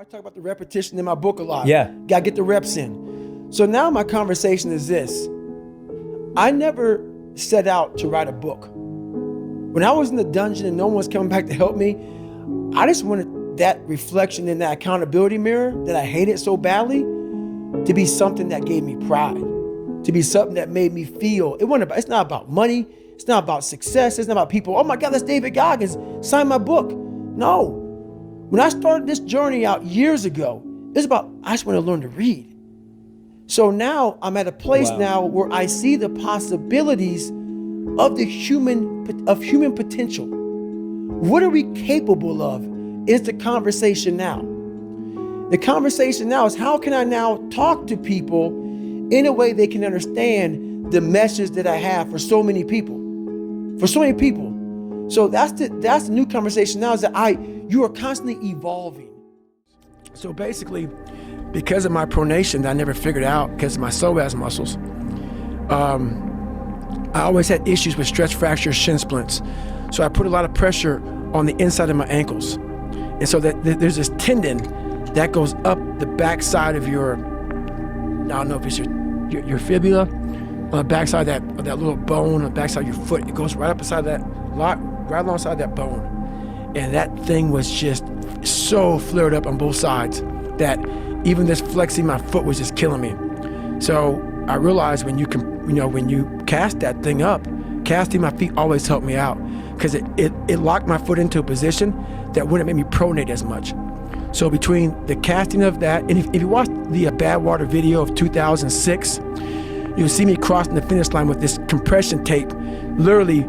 I talk about the repetition in my book a lot. Yeah. Gotta get the reps in. So now my conversation is this. I never set out to write a book. When I was in the dungeon and no one was coming back to help me, I just wanted that reflection in that accountability mirror that I hated so badly to be something that gave me pride, to be something that made me feel. It's not about money. It's not about success. It's not about people. Oh my God, that's David Goggins. Sign my book. No. When I started this journey out years ago, it's about, I just want to learn to read. So now I'm at a place now where I see the possibilities of human potential. What are we capable of is the conversation now. The conversation now is how can I now talk to people in a way they can understand the message that I have for so many people. So that's the new conversation now is that you are constantly evolving. So basically, because of my pronation that I never figured out because of my psoas muscles, I always had issues with stress fractures, shin splints. So I put a lot of pressure on the inside of my ankles. And so that there's this tendon that goes up the backside of your, I don't know if it's your fibula, on the backside of that little bone, on the backside of your foot. It goes right up beside that, right alongside that bone. And that thing was just so flared up on both sides that even this flexing my foot was just killing me. So I realized when you cast that thing up, casting my feet always helped me out because it locked my foot into a position that wouldn't make me pronate as much. So between the casting of that, and if you watch the Badwater video of 2006, you'll see me crossing the finish line with this compression tape, literally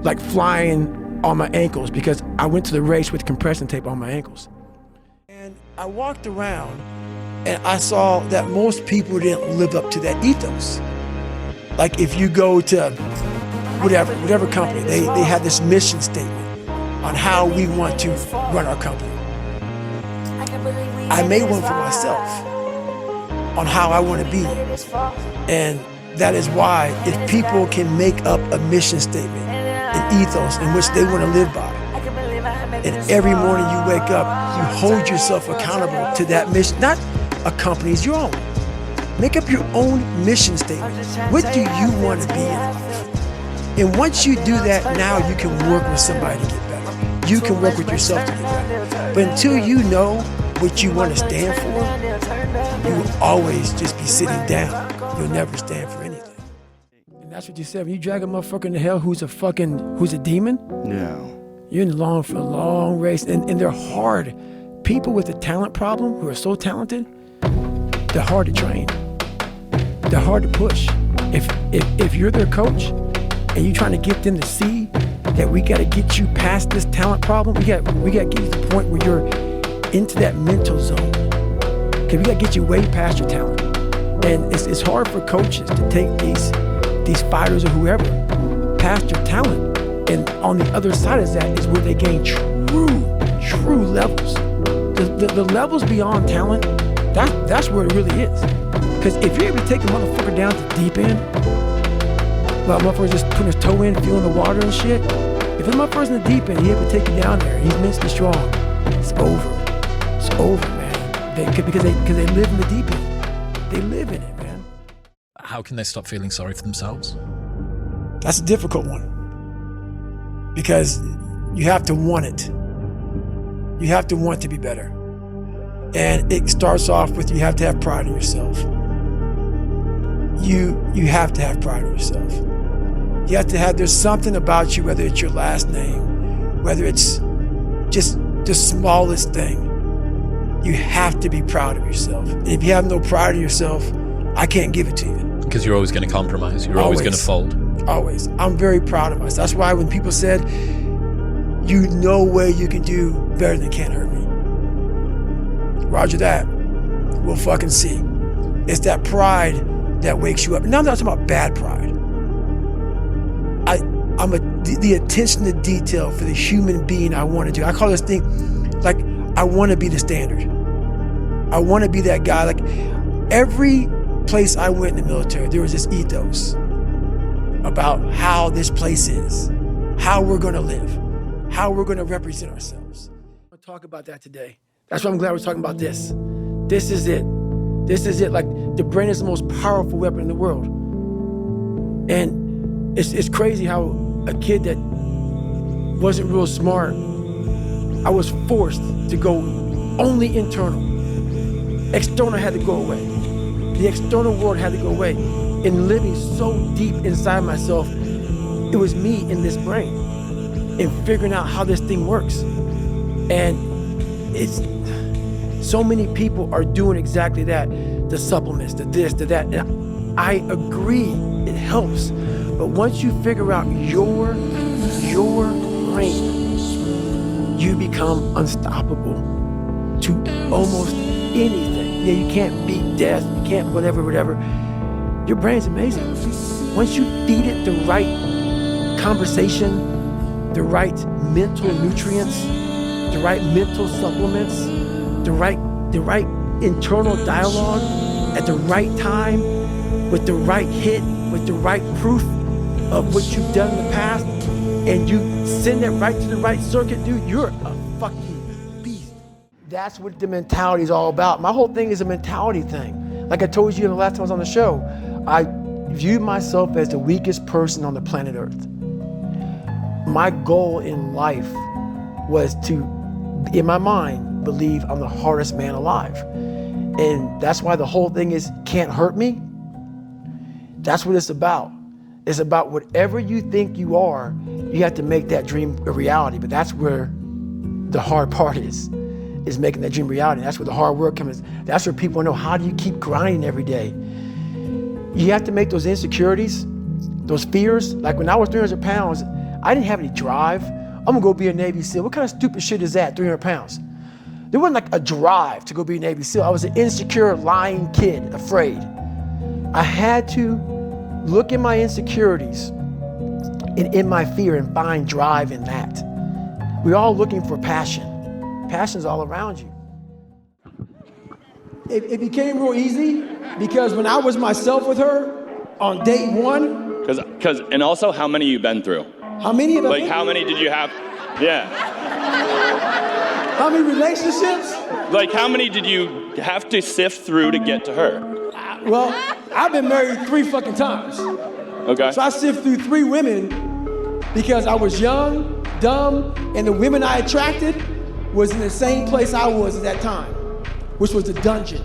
like flying on my ankles because I went to the race with compression tape on my ankles. And I walked around and I saw that most people didn't live up to that ethos. Like if you go to whatever company, they had this mission statement on how we want to run our company. I made one for myself on how I want to be. And that is why if people can make up a mission statement, an ethos in which they want to live by, and every morning you wake up, you hold yourself accountable to that mission, not a company's, your own. Make up your own mission statement. What do you want to be in life? And once you do that, now you can work with somebody to get better. You can work with yourself to get better. But until you know what you want to stand for, you will always just be sitting down. You'll never stand for anything. And that's what you said. When you drag a motherfucker into hell who's a demon, Yeah. you're in long for a long race. And they're hard. People with a talent problem who are so talented, they're hard to train. They're hard to push. If you're their coach and you're trying to get them to see that we got to get you past this talent problem, we got to get you to the point where you're into that mental zone. Okay, we got to get you way past your talent. And it's hard for coaches to take these fighters or whoever past your talent. And on the other side of that is where they gain true levels. The levels beyond talent, that's where it really is. Because if you're able to take a motherfucker down to the deep end, well, a motherfucker's just putting his toe in, feeling the water and shit. If a motherfucker's in the deep end, he's able to take you down there, he's mentally strong, it's over. It's over, man. Because they live in the deep end. They live in it, man. How can they stop feeling sorry for themselves? That's a difficult one. Because you have to want it. You have to want to be better. And it starts off with you have to have pride in yourself. You have to have pride in yourself. You have to have, there's something about you, whether it's your last name, whether it's just the smallest thing. You have to be proud of yourself. And if you have no pride in yourself, I can't give it to you. Because you're always going to compromise. You're always going to fold. Always. I'm very proud of myself. That's why when people said, you know way you can do better than Can't Hurt Me. Roger that. We'll fucking see. It's that pride that wakes you up. Now I'm not talking about bad pride. The attention to detail for the human being I want to do. I call this thing, like, I want to be the standard. I want to be that guy. Like, every place I went in the military, there was this ethos about how this place is, how we're going to live, how we're going to represent ourselves. I want to talk about that today. That's why I'm glad we're talking about this. This is it. This is it. Like, the brain is the most powerful weapon in the world. And it's crazy how a kid that wasn't real smart, I was forced to go only internal. External had to go away. The external world had to go away. And living so deep inside myself, it was me in this brain and figuring out how this thing works. And it's, so many people are doing exactly that. The supplements, the this, the that. And I agree, it helps. But once you figure out your brain, you become unstoppable to almost anything. Yeah, you can't beat death, you can't whatever. Your brain's amazing. Once you feed it the right conversation, the right mental nutrients, the right mental supplements, the right internal dialogue at the right time, with the right hit, with the right proof of what you've done in the past, and you send that right to the right circuit, dude, you're a fucking beast. That's what the mentality is all about. My whole thing is a mentality thing. Like I told you the last time I was on the show, I viewed myself as the weakest person on the planet Earth. My goal in life was to, in my mind, believe I'm the hardest man alive. And that's why the whole thing is can't hurt me. That's what it's about. It's about whatever you think you are, you have to make that dream a reality. But that's where the hard part is making that dream reality. That's where the hard work comes. That's where people know, how do you keep grinding every day? You have to make those insecurities, those fears. Like when I was 300 pounds, I didn't have any drive. I'm gonna go be a Navy SEAL. What kind of stupid shit is that, 300 pounds? There wasn't like a drive to go be a Navy SEAL. I was an insecure, lying kid, afraid. I had to look at my insecurities and in my fear and find drive in that. We're all looking for passion. Passion's all around you. It became real easy because when I was myself with her on date one. And also, how many you been through? How many of them? Like, how many did you have? Yeah. How many relationships? Like, how many did you have to sift through to get to her? Well, I've been married 3 fucking times. Okay. So I sifted through 3 women because I was young, dumb, and the women I attracted was in the same place I was at that time, which was the dungeon.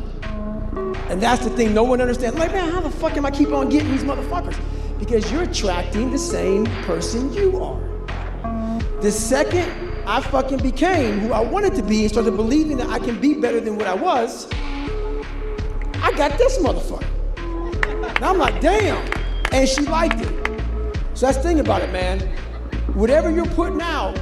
And that's the thing no one understands. Like, man, how the fuck am I keep on getting these motherfuckers? Because you're attracting the same person you are. The second I fucking became who I wanted to be and started believing that I can be better than what I was, I got this motherfucker. Now I'm like, damn. And she liked it. So that's the thing about it, man. Whatever you're putting out,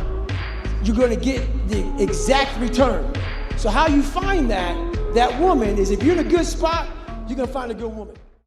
you're gonna get the exact return. So how you find that woman is if you're in a good spot, you're gonna find a good woman.